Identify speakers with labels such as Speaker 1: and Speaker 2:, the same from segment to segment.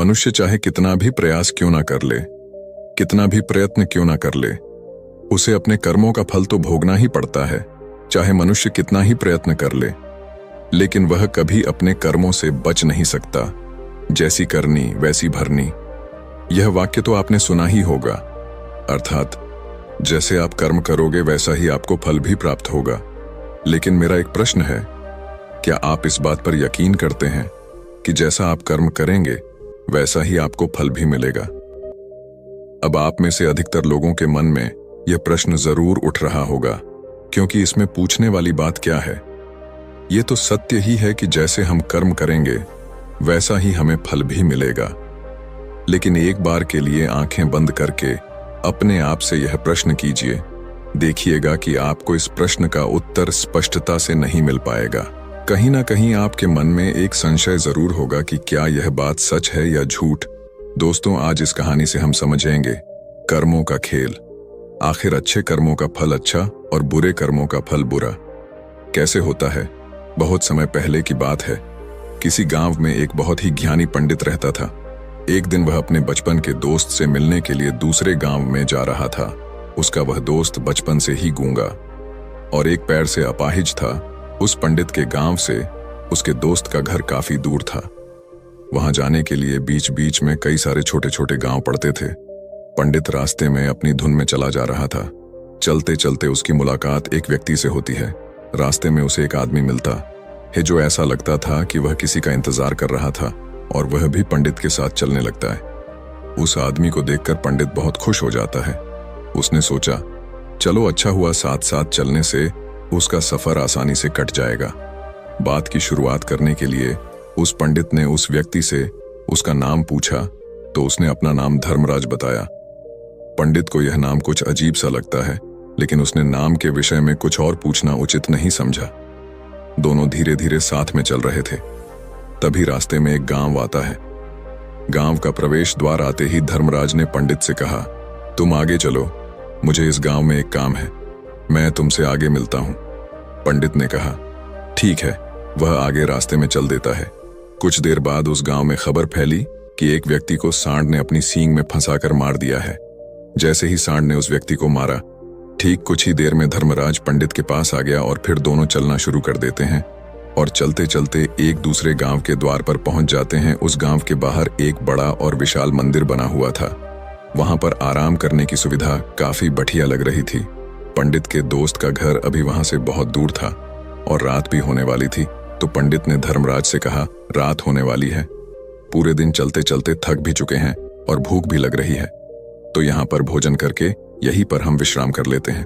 Speaker 1: मनुष्य चाहे कितना भी प्रयास क्यों ना कर ले, कितना भी प्रयत्न क्यों ना कर ले, उसे अपने कर्मों का फल तो भोगना ही पड़ता है। चाहे मनुष्य कितना ही प्रयत्न कर ले, लेकिन वह कभी अपने कर्मों से बच नहीं सकता। जैसी करनी वैसी भरनी, यह वाक्य तो आपने सुना ही होगा। अर्थात जैसे आप कर्म करोगे वैसा ही आपको फल भी प्राप्त होगा। लेकिन मेरा एक प्रश्न है, क्या आप इस बात पर यकीन करते हैं कि जैसा आप कर्म करेंगे वैसा ही आपको फल भी मिलेगा? अब आप में से अधिकतर लोगों के मन में यह प्रश्न जरूर उठ रहा होगा, क्योंकि इसमें पूछने वाली बात क्या है? यह तो सत्य ही है कि जैसे हम कर्म करेंगे वैसा ही हमें फल भी मिलेगा। लेकिन एक बार के लिए आंखें बंद करके अपने आप से यह प्रश्न कीजिए, देखिएगा कि आपको इस प्रश्न का उत्तर स्पष्टता से नहीं मिल पाएगा। कहीं ना कहीं आपके मन में एक संशय जरूर होगा कि क्या यह बात सच है या झूठ। दोस्तों, आज इस कहानी से हम समझेंगे कर्मों का खेल। आखिर अच्छे कर्मों का फल अच्छा और बुरे कर्मों का फल बुरा कैसे होता है? बहुत समय पहले की बात है। किसी गांव में एक बहुत ही ज्ञानी पंडित रहता था। एक दिन वह अपने बचपन के दोस्त से मिलने के लिए दूसरे गांव में जा रहा था। उसका वह दोस्त बचपन से ही गूंगा और एक पैर से अपाहिज था। उस पंडित के गांव से उसके दोस्त का घर काफी दूर था। वहां जाने के लिए बीच बीच में कई सारे छोटे छोटे गांव पड़ते थे। पंडित रास्ते में अपनी धुन में चला जा रहा था। चलते चलते उसकी मुलाकात एक व्यक्ति से होती है। रास्ते में उसे एक आदमी मिलता है जो ऐसा लगता था कि वह किसी का इंतजार कर रहा था और वह भी पंडित के साथ चलने लगता है। उस आदमी को देखकर पंडित बहुत खुश हो जाता है। उसने सोचा, चलो अच्छा हुआ, साथ साथ चलने से उसका सफर आसानी से कट जाएगा। बात की शुरुआत करने के लिए उस पंडित ने उस व्यक्ति से उसका नाम पूछा तो उसने अपना नाम धर्मराज बताया। पंडित को यह नाम कुछ अजीब सा लगता है, लेकिन उसने नाम के विषय में कुछ और पूछना उचित नहीं समझा। दोनों धीरे धीरे साथ में चल रहे थे। तभी रास्ते में एक गांव आता है। गांव का प्रवेश द्वार आते ही धर्मराज ने पंडित से कहा, तुम आगे चलो, मुझे इस गांव में एक काम है, मैं तुमसे आगे मिलता हूं। पंडित ने कहा, ठीक है। वह आगे रास्ते में चल देता है। कुछ देर बाद उस गांव में खबर फैली कि एक व्यक्ति को सांड ने अपनी सींग में फंसाकर मार दिया है। जैसे ही सांड ने उस व्यक्ति को मारा, ठीक कुछ ही देर में धर्मराज पंडित के पास आ गया और फिर दोनों चलना शुरू कर देते हैं और चलते चलते एक दूसरे गांव के द्वार पर पहुंच जाते हैं। उस गांव के बाहर एक बड़ा और विशाल मंदिर बना हुआ था। वहां पर आराम करने की सुविधा काफी बढ़िया लग रही थी। पंडित के दोस्त का घर अभी वहां से बहुत दूर था और रात भी होने वाली थी। तो पंडित ने धर्मराज से कहा, रात होने वाली है, पूरे दिन चलते चलते थक भी चुके हैं और भूख भी लग रही है, तो यहाँ पर भोजन करके यहीं पर हम विश्राम कर लेते हैं,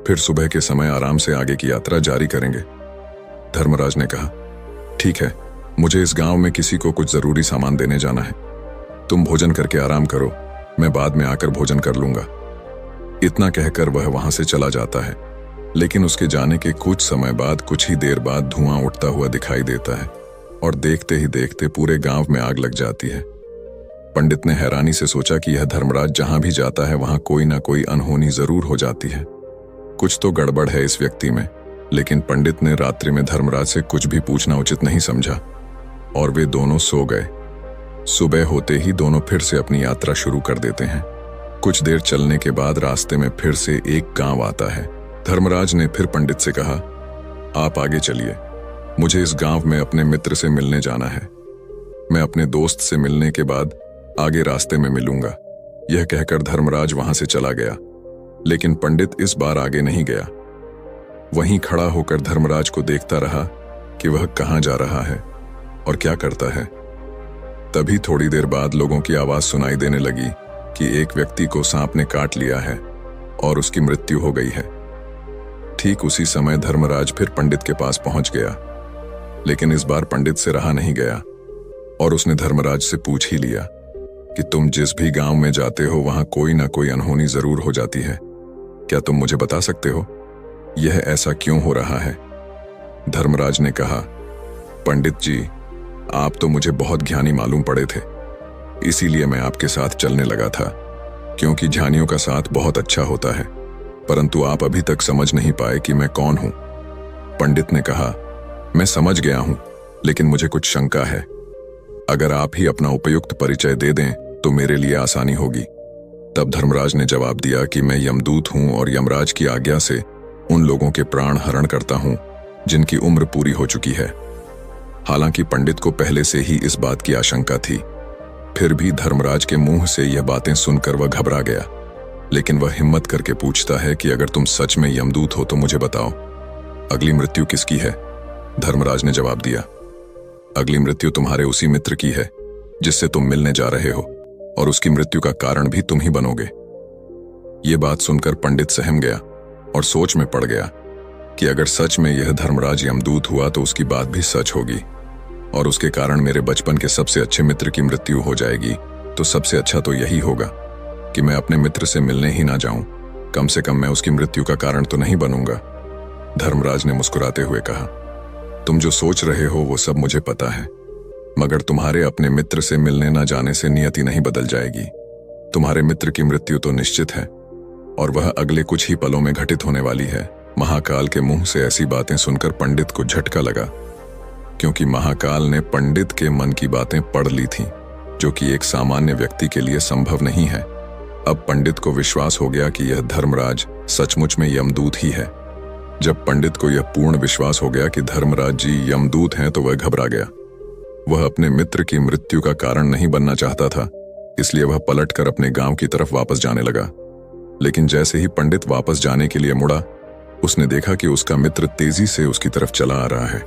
Speaker 1: फिर सुबह के समय आराम से आगे की यात्रा जारी करेंगे। धर्मराज ने कहा, ठीक है, मुझे इस गांव में किसी को कुछ जरूरी सामान देने जाना है, तुम भोजन करके आराम करो, मैं बाद में आकर भोजन कर लूंगा। इतना कहकर वह वहां से चला जाता है। लेकिन उसके जाने के कुछ समय बाद, कुछ ही देर बाद धुआं उठता हुआ दिखाई देता है और देखते ही देखते पूरे गांव में आग लग जाती है। पंडित ने हैरानी से सोचा कि यह धर्मराज जहां भी जाता है वहां कोई ना कोई अनहोनी जरूर हो जाती है, कुछ तो गड़बड़ है इस व्यक्ति में। लेकिन पंडित ने रात्रि में धर्मराज से कुछ भी पूछना उचित नहीं समझा और वे दोनों सो गए। सुबह होते ही दोनों फिर से अपनी यात्रा शुरू कर देते हैं। कुछ देर चलने के बाद रास्ते में फिर से एक गांव आता है। धर्मराज ने फिर पंडित से कहा, आप आगे चलिए, मुझे इस गांव में अपने मित्र से मिलने जाना है, मैं अपने दोस्त से मिलने के बाद आगे रास्ते में मिलूंगा। यह कहकर धर्मराज वहां से चला गया। लेकिन पंडित इस बार आगे नहीं गया। वहीं खड़ा होकर धर्मराज को देखता रहा कि वह कहां जा रहा है और क्या करता है। तभी थोड़ी देर बाद लोगों की आवाज सुनाई देने लगी कि एक व्यक्ति को सांप ने काट लिया है और उसकी मृत्यु हो गई है। ठीक उसी समय धर्मराज फिर पंडित के पास पहुंच गया। लेकिन इस बार पंडित से रहा नहीं गया और उसने धर्मराज से पूछ ही लिया कि तुम जिस भी गांव में जाते हो वहां कोई ना कोई अनहोनी जरूर हो जाती है, क्या तुम मुझे बता सकते हो यह ऐसा क्यों हो रहा है? धर्मराज ने कहा, पंडित जी, आप तो मुझे बहुत ज्ञानी मालूम पड़े थे, इसीलिए मैं आपके साथ चलने लगा था, क्योंकि ज्ञानियों का साथ बहुत अच्छा होता है, परंतु आप अभी तक समझ नहीं पाए कि मैं कौन हूं। पंडित ने कहा, मैं समझ गया हूं, लेकिन मुझे कुछ शंका है। अगर आप ही अपना उपयुक्त परिचय दे दें तो मेरे लिए आसानी होगी। तब धर्मराज ने जवाब दिया कि मैं यमदूत हूं और यमराज की आज्ञा से उन लोगों के प्राण हरण करता हूं जिनकी उम्र पूरी हो चुकी है। हालांकि पंडित को पहले से ही इस बात की आशंका थी, फिर भी धर्मराज के मुंह से यह बातें सुनकर वह घबरा गया। लेकिन वह हिम्मत करके पूछता है कि अगर तुम सच में यमदूत हो तो मुझे बताओ, अगली मृत्यु किसकी है? धर्मराज ने जवाब दिया, अगली मृत्यु तुम्हारे उसी मित्र की है जिससे तुम मिलने जा रहे हो, और उसकी मृत्यु का कारण भी तुम ही बनोगे। ये बात सुनकर पंडित सहम गया और सोच में पड़ गया कि अगर सच में यह धर्मराज यमदूत हुआ तो उसकी बात भी सच होगी, और उसके कारण मेरे बचपन के सबसे अच्छे मित्र की मृत्यु हो जाएगी। तो सबसे अच्छा तो यही होगा कि मैं अपने मित्र से मिलने ही ना जाऊं, कम से कम मैं उसकी मृत्यु का कारण तो नहीं बनूंगा। धर्मराज ने मुस्कुराते हुए कहा, तुम जो सोच रहे हो वो सब मुझे पता है, मगर तुम्हारे अपने मित्र से मिलने ना जाने से नियति नहीं बदल जाएगी। तुम्हारे मित्र की मृत्यु तो निश्चित है, और वह अगले कुछ ही पलों में घटित होने वाली है। महाकाल के मुंह से ऐसी बातें सुनकर पंडित को झटका लगा, क्योंकि महाकाल ने पंडित के मन की बातें पढ़ ली थीं, जो कि एक सामान्य व्यक्ति के लिए संभव नहीं है। अब पंडित को विश्वास हो गया कि यह धर्मराज सचमुच में यमदूत ही है। जब पंडित को यह पूर्ण विश्वास हो गया कि धर्मराज जी यमदूत हैं तो वह घबरा गया। वह अपने मित्र की मृत्यु का कारण नहीं बनना चाहता था, इसलिए वह पलटकर अपने गांव की तरफ वापस जाने लगा। लेकिन जैसे ही पंडित वापस जाने के लिए मुड़ा, उसने देखा कि उसका मित्र तेजी से उसकी तरफ चला आ रहा है,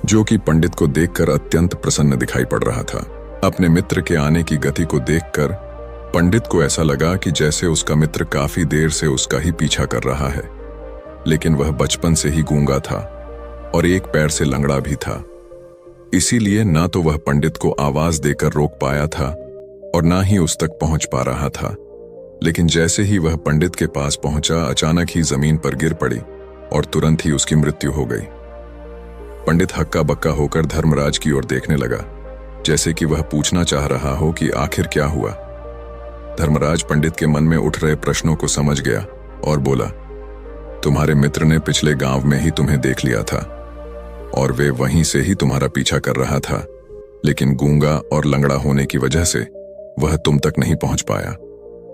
Speaker 1: जो कि पंडित को देखकर अत्यंत प्रसन्न दिखाई पड़ रहा था। अपने मित्र के आने की गति को देखकर पंडित को ऐसा लगा कि जैसे उसका मित्र काफी देर से उसका ही पीछा कर रहा है, लेकिन वह बचपन से ही गूंगा था और एक पैर से लंगड़ा भी था। इसीलिए ना तो वह पंडित को आवाज देकर रोक पाया था और ना ही उस तक पहुंच पा रहा था। लेकिन जैसे ही वह पंडित के पास पहुंचा, अचानक ही जमीन पर गिर पड़ी और तुरंत ही उसकी मृत्यु हो गई। पंडित हक्का बक्का होकर धर्मराज की ओर देखने लगा, जैसे कि वह पूछना चाह रहा हो कि आखिर क्या हुआ। धर्मराज पंडित के मन में उठ रहे प्रश्नों को समझ गया और बोला, तुम्हारे मित्र ने पिछले गांव में ही तुम्हें देख लिया था और वे वहीं से ही तुम्हारा पीछा कर रहा था, लेकिन गूंगा और लंगड़ा होने की वजह से वह तुम तक नहीं पहुंच पाया।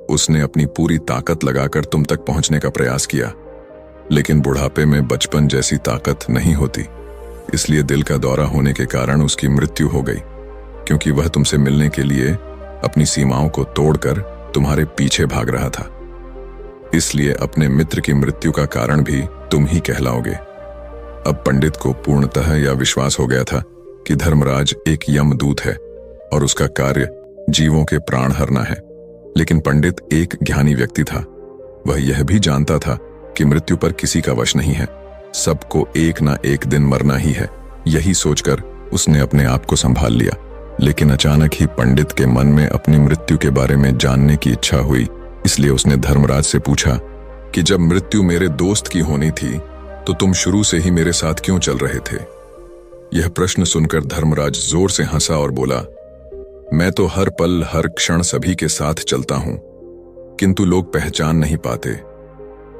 Speaker 1: उसने अपनी पूरी ताकत लगाकर तुम तक पहुंचने का प्रयास किया, लेकिन बुढ़ापे में बचपन जैसी ताकत नहीं होती, इसलिए दिल का दौरा होने के कारण उसकी मृत्यु हो गई, क्योंकि वह तुमसे मिलने के लिए अपनी सीमाओं को तोड़कर तुम्हारे पीछे भाग रहा था। इसलिए अपने मित्र की मृत्यु का कारण भी तुम ही कहलाओगे। अब पंडित को पूर्णतः यह विश्वास हो गया था कि धर्मराज एक यमदूत है और उसका कार्य जीवों के प्राण हरना है। लेकिन पंडित एक ज्ञानी व्यक्ति था, वह यह भी जानता था कि मृत्यु पर किसी का वश नहीं है, सबको एक ना एक दिन मरना ही है। यही सोचकर उसने अपने आप को संभाल लिया। लेकिन अचानक ही पंडित के मन में अपनी मृत्यु के बारे में जानने की इच्छा हुई, इसलिए उसने धर्मराज से पूछा कि जब मृत्यु मेरे दोस्त की होनी थी तो तुम शुरू से ही मेरे साथ क्यों चल रहे थे? यह प्रश्न सुनकर धर्मराज जोर से हंसा और बोला, मैं तो हर पल हर क्षण सभी के साथ चलता हूं, किंतु लोग पहचान नहीं पाते,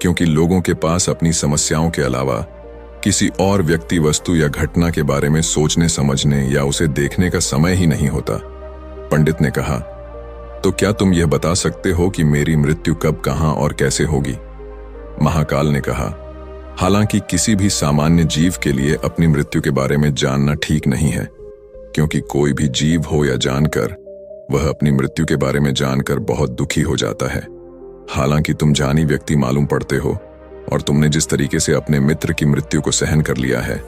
Speaker 1: क्योंकि लोगों के पास अपनी समस्याओं के अलावा किसी और व्यक्ति, वस्तु या घटना के बारे में सोचने समझने या उसे देखने का समय ही नहीं होता। पंडित ने कहा, तो क्या तुम यह बता सकते हो कि मेरी मृत्यु कब, कहां और कैसे होगी? महाकाल ने कहा, हालांकि किसी भी सामान्य जीव के लिए अपनी मृत्यु के बारे में जानना ठीक नहीं है, क्योंकि कोई भी जीव हो या जानकर, वह अपनी मृत्यु के बारे में जानकर बहुत दुखी हो जाता है। हालांकि तुम जानी व्यक्ति मालूम पड़ते हो, और तुमने जिस तरीके से अपने मित्र की मृत्यु को सहन कर लिया है,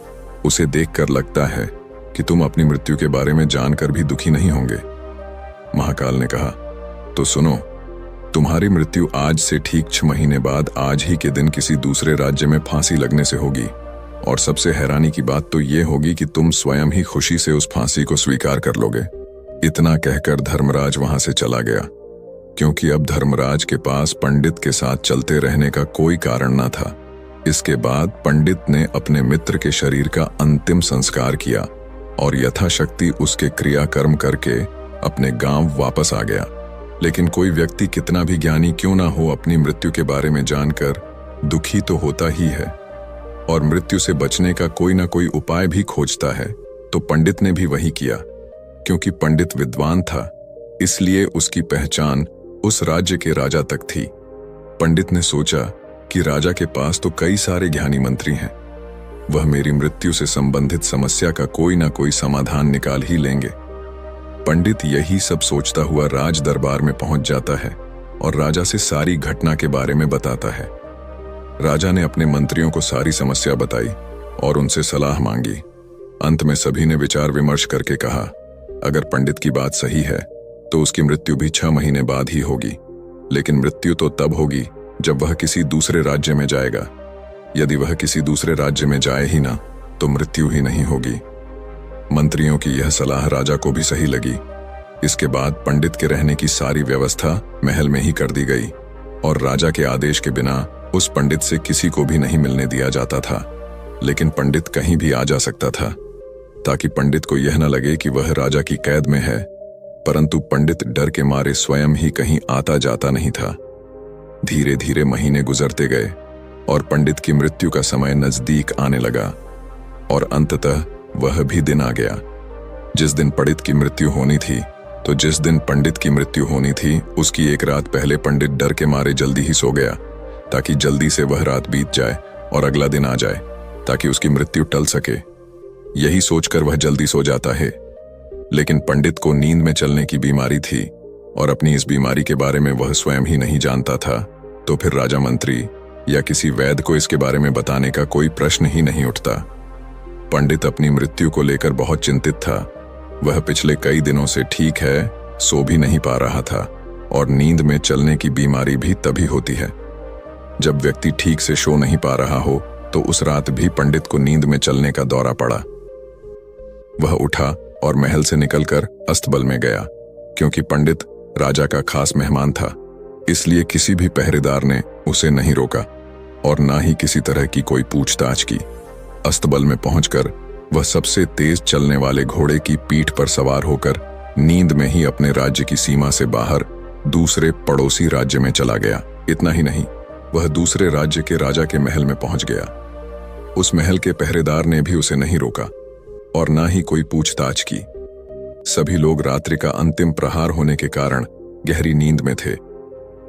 Speaker 1: उसे देखकर लगता है कि तुम अपनी मृत्यु के बारे में जानकर भी दुखी नहीं होंगे। महाकाल ने कहा, तो सुनो, तुम्हारी मृत्यु आज से ठीक 6 महीने बाद आज ही के दिन किसी दूसरे राज्य में फांसी लगने से होगी, और सबसे हैरानी की बात तो ये होगी कि तुम स्वयं ही खुशी से उस फांसी को स्वीकार कर लोगे। इतना कहकर धर्मराज वहां से चला गया, क्योंकि अब धर्मराज के पास पंडित के साथ चलते रहने का कोई कारण न था। इसके बाद पंडित ने अपने मित्र के शरीर का अंतिम संस्कार किया और यथाशक्ति उसके क्रियाकर्म करके अपने गांव वापस आ गया। लेकिन कोई व्यक्ति कितना भी ज्ञानी क्यों ना हो, अपनी मृत्यु के बारे में जानकर दुखी तो होता ही है, और मृत्यु से बचने का कोई ना कोई उपाय भी खोजता है। तो पंडित ने भी वही किया। क्योंकि पंडित विद्वान था, इसलिए उसकी पहचान उस राज्य के राजा तक थी। पंडित ने सोचा कि राजा के पास तो कई सारे ज्ञानी मंत्री हैं, वह मेरी मृत्यु से संबंधित समस्या का कोई ना कोई समाधान निकाल ही लेंगे। पंडित यही सब सोचता हुआ राज दरबार में पहुंच जाता है और राजा से सारी घटना के बारे में बताता है। राजा ने अपने मंत्रियों को सारी समस्या बताई और उनसे सलाह मांगी। अंत में सभी ने विचार विमर्श करके कहा, अगर पंडित की बात सही है तो उसकी मृत्यु भी 6 महीने बाद ही होगी, लेकिन मृत्यु तो तब होगी जब वह किसी दूसरे राज्य में जाएगा। यदि वह किसी दूसरे राज्य में जाए ही ना तो मृत्यु ही नहीं होगी। मंत्रियों की यह सलाह राजा को भी सही लगी। इसके बाद पंडित के रहने की सारी व्यवस्था महल में ही कर दी गई और राजा के आदेश के बिना उस पंडित से किसी को भी नहीं मिलने दिया जाता था। लेकिन पंडित कहीं भी आ जा सकता था, ताकि पंडित को यह न लगे कि वह राजा की कैद में है। परंतु पंडित डर के मारे स्वयं ही कहीं आता जाता नहीं था। धीरे धीरे महीने गुजरते गए और पंडित की मृत्यु का समय नजदीक आने लगा और अंततः वह भी दिन आ गया जिस दिन पंडित की मृत्यु होनी थी। तो जिस दिन पंडित की मृत्यु होनी थी उसकी एक रात पहले पंडित डर के मारे जल्दी ही सो गया, ताकि जल्दी से वह रात बीत जाए और अगला दिन आ जाए, ताकि उसकी मृत्यु टल सके। यही सोचकर वह जल्दी सो जाता है। लेकिन पंडित को नींद में चलने की बीमारी थी और अपनी इस बीमारी के बारे में वह स्वयं ही नहीं जानता था। तो फिर राजा मंत्री या किसी वैद्य को इसके बारे में बताने का कोई प्रश्न ही नहीं उठता। पंडित अपनी मृत्यु को लेकर बहुत चिंतित था। वह पिछले कई दिनों से ठीक है, सो भी नहीं पा रहा था और नींद में चलने की बीमारी भी तभी होती है जब व्यक्ति ठीक से सो नहीं पा रहा हो। तो उस रात भी पंडित को नींद में चलने का दौरा पड़ा। वह उठा और महल से निकलकर अस्तबल में गया। क्योंकि पंडित राजा का खास मेहमान था, इसलिए किसी भी पहरेदार ने उसे नहीं रोका और ना ही किसी तरह की कोई पूछताछ की। अस्तबल में पहुंचकर वह सबसे तेज चलने वाले घोड़े की पीठ पर सवार होकर नींद में ही अपने राज्य की सीमा से बाहर दूसरे पड़ोसी राज्य में चला गया। इतना ही नहीं, वह दूसरे राज्य के राजा के महल में पहुंच गया। उस महल के पहरेदार ने भी उसे नहीं रोका और ना ही कोई पूछताछ की। सभी लोग रात्रि का अंतिम प्रहार होने के कारण गहरी नींद में थे।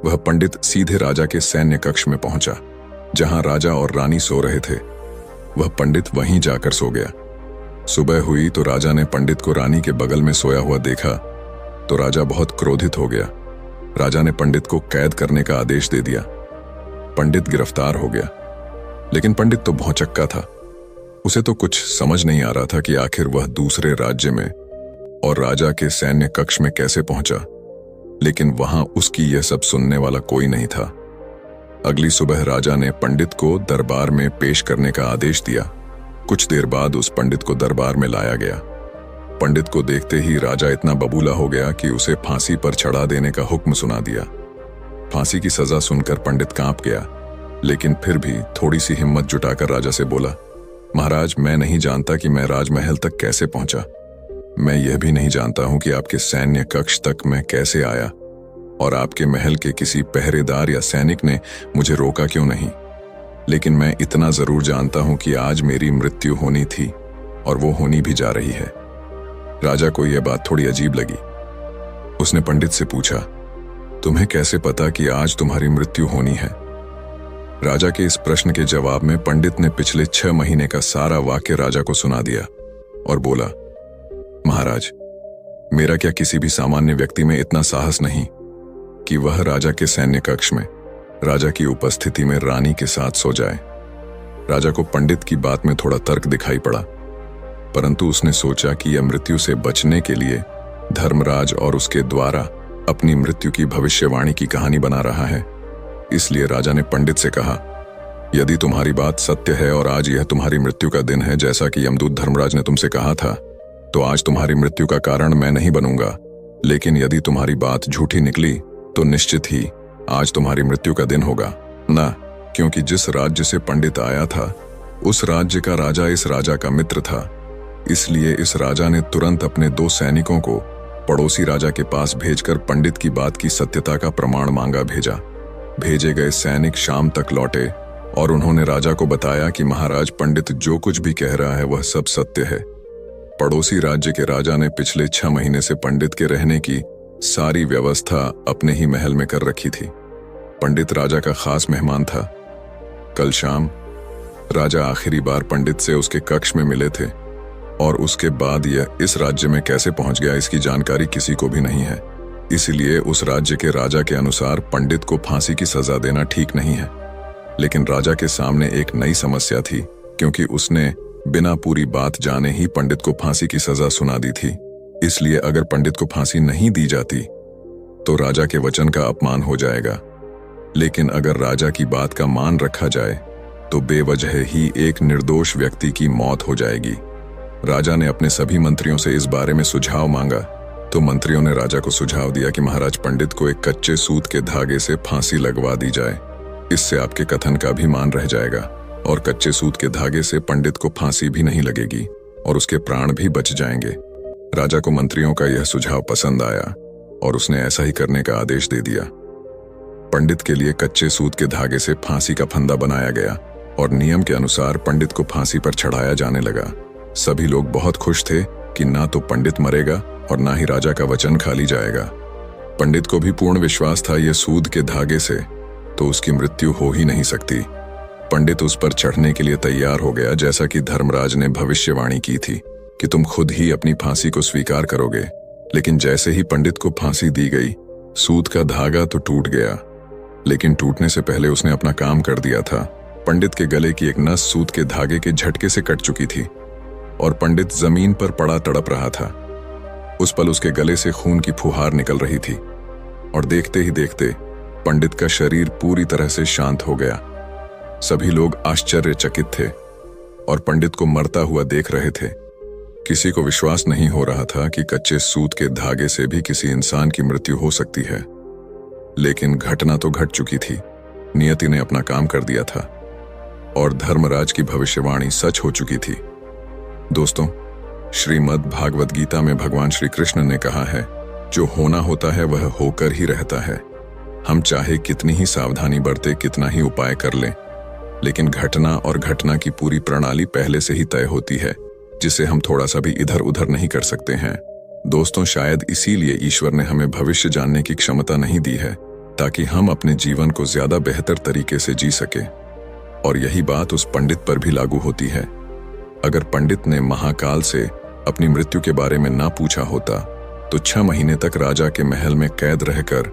Speaker 1: वह पंडित सीधे राजा के सैन्य कक्ष में पहुंचा, जहां राजा और रानी सो रहे थे। वह पंडित वहीं जाकर सो गया। सुबह हुई तो राजा ने पंडित को रानी के बगल में सोया हुआ देखा तो राजा बहुत क्रोधित हो गया। राजा ने पंडित को कैद करने का आदेश दे दिया। पंडित गिरफ्तार हो गया, लेकिन पंडित तो भौंचक्का था। उसे तो कुछ समझ नहीं आ रहा था कि आखिर वह दूसरे राज्य में और राजा के सैन्य कक्ष में कैसे पहुंचा। लेकिन वहां उसकी यह सब सुनने वाला कोई नहीं था। अगली सुबह राजा ने पंडित को दरबार में पेश करने का आदेश दिया। कुछ देर बाद उस पंडित को दरबार में लाया गया। पंडित को देखते ही राजा इतना बबूला हो गया कि उसे फांसी पर चढ़ा देने का हुक्म सुना दिया। फांसी की सजा सुनकर पंडित कांप गया, लेकिन फिर भी थोड़ी सी हिम्मत जुटाकर राजा से बोला, महाराज, मैं नहीं जानता कि मैं राजमहल तक कैसे पहुंचा। मैं यह भी नहीं जानता हूं कि आपके सैन्य कक्ष तक मैं कैसे आया और आपके महल के किसी पहरेदार या सैनिक ने मुझे रोका क्यों नहीं। लेकिन मैं इतना जरूर जानता हूं कि आज मेरी मृत्यु होनी थी और वो होनी भी जा रही है। राजा को यह बात थोड़ी अजीब लगी। उसने पंडित से पूछा, तुम्हें कैसे पता कि आज तुम्हारी मृत्यु होनी है? राजा के इस प्रश्न के जवाब में पंडित ने पिछले 6 महीने का सारा वाक्य राजा को सुना दिया और बोला, महाराज, मेरा क्या किसी भी सामान्य व्यक्ति में इतना साहस नहीं कि वह राजा के सैन्य कक्ष में राजा की उपस्थिति में रानी के साथ सो जाए। राजा को पंडित की बात में थोड़ा तर्क दिखाई पड़ा, परंतु उसने सोचा कि यह मृत्यु से बचने के लिए धर्मराज और उसके द्वारा अपनी मृत्यु की भविष्यवाणी की कहानी बना रहा है। इसलिए राजा ने पंडित से कहा, यदि तुम्हारी बात सत्य है और आज यह तुम्हारी मृत्यु का दिन है जैसा कि यमदूत धर्मराज ने तुमसे कहा था, तो आज तुम्हारी मृत्यु का कारण मैं नहीं बनूंगा। लेकिन यदि तुम्हारी बात झूठी निकली तो निश्चित ही आज तुम्हारी मृत्यु का दिन होगा ना, क्योंकि जिस राज्य से पंडित आया था उस राज्य का राजा इस राजा का मित्र था। इसलिए इस राजा ने तुरंत अपने 2 सैनिकों को पड़ोसी राजा के पास भेजकर पंडित की बात की सत्यता का प्रमाण मांगा भेजा। भेजे गए सैनिक शाम तक लौटे और उन्होंने राजा को बताया कि महाराज, पंडित जो कुछ भी कह रहा है वह सब सत्य है। पड़ोसी राज्य के राजा ने पिछले 6 महीने से पंडित के रहने की सारी व्यवस्था अपने ही महल में कर रखी थी। पंडित राजा का खास मेहमान था। कल शाम राजा आखिरी बार पंडित से उसके कक्ष में मिले थे और उसके बाद यह इस राज्य में कैसे पहुंच गया इसकी जानकारी किसी को भी नहीं है। इसीलिए उस राज्य के राजा के अनुसार पंडित को फांसी की सजा देना ठीक नहीं है। लेकिन राजा के सामने एक नई समस्या थी, क्योंकि उसने बिना पूरी बात जाने ही पंडित को फांसी की सजा सुना दी थी। इसलिए अगर पंडित को फांसी नहीं दी जाती तो राजा के वचन का अपमान हो जाएगा। लेकिन अगर राजा की बात का मान रखा जाए तो बेवजह ही एक निर्दोष व्यक्ति की मौत हो जाएगी। राजा ने अपने सभी मंत्रियों से इस बारे में सुझाव मांगा तो मंत्रियों ने राजा को सुझाव दिया कि महाराज, पंडित को एक कच्चे सूत के धागे से फांसी लगवा दी जाए। इससे आपके कथन का भी मान रह जाएगा और कच्चे सूत के धागे से पंडित को फांसी भी नहीं लगेगी और उसके प्राण भी बच जाएंगे। राजा को मंत्रियों का यह सुझाव पसंद आया और उसने ऐसा ही करने का आदेश दे दिया। पंडित के लिए कच्चे सूत के धागे से फांसी का फंदा बनाया गया और नियम के अनुसार पंडित को फांसी पर चढ़ाया जाने लगा। सभी लोग बहुत खुश थे कि ना तो पंडित मरेगा और ना ही राजा का वचन खाली जाएगा। पंडित को भी पूर्ण विश्वास था ये सूद के धागे से तो उसकी मृत्यु हो ही नहीं सकती। पंडित उस पर चढ़ने के लिए तैयार हो गया, जैसा कि धर्मराज ने भविष्यवाणी की थी कि तुम खुद ही अपनी फांसी को स्वीकार करोगे। लेकिन जैसे ही पंडित को फांसी दी गई, सूद का धागा तो टूट गया, लेकिन टूटने से पहले उसने अपना काम कर दिया था। पंडित के गले की एक नस सूद के धागे के झटके से कट चुकी थी और पंडित जमीन पर पड़ा तड़प रहा था। उस पल उसके गले से खून की फुहार निकल रही थी और देखते ही देखते पंडित का शरीर पूरी तरह से शांत हो गया। सभी लोग आश्चर्यचकित थे और पंडित को मरता हुआ देख रहे थे। किसी को विश्वास नहीं हो रहा था कि कच्चे सूत के धागे से भी किसी इंसान की मृत्यु हो सकती है। लेकिन घटना तो घट चुकी थी। नियति ने अपना काम कर दिया था और धर्मराज की भविष्यवाणी सच हो चुकी थी। दोस्तों, श्रीमद् भागवत गीता में भगवान श्री कृष्ण ने कहा है, जो होना होता है वह होकर ही रहता है। हम चाहे कितनी ही सावधानी बरते, कितना ही उपाय कर लें, लेकिन घटना और घटना की पूरी प्रणाली पहले से ही तय होती है, जिसे हम थोड़ा सा भी इधर उधर नहीं कर सकते हैं। दोस्तों, शायद इसीलिए ईश्वर ने हमें भविष्य जानने की क्षमता नहीं दी है, ताकि हम अपने जीवन को ज्यादा बेहतर तरीके से जी सके। और यही बात उस पंडित पर भी लागू होती है। अगर पंडित ने महाकाल से अपनी मृत्यु के बारे में ना पूछा होता तो 6 महीने तक राजा के महल में कैद रहकर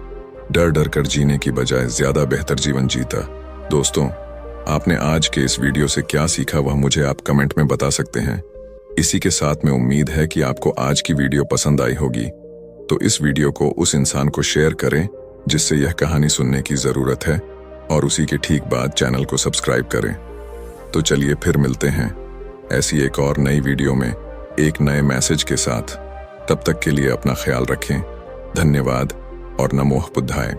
Speaker 1: डर डर कर जीने की बजाय ज्यादा बेहतर जीवन जीता। दोस्तों, आपने आज के इस वीडियो से क्या सीखा वह मुझे आप कमेंट में बता सकते हैं। इसी के साथ में उम्मीद है कि आपको आज की वीडियो पसंद आई होगी, तो इस वीडियो को उस इंसान को शेयर करें जिससे यह कहानी सुनने की जरूरत है और उसी के ठीक बाद चैनल को सब्सक्राइब करें। तो चलिए फिर मिलते हैं ऐसी एक और नई वीडियो में एक नए मैसेज के साथ। तब तक के लिए अपना ख्याल रखें। धन्यवाद और नमो बुद्धाय।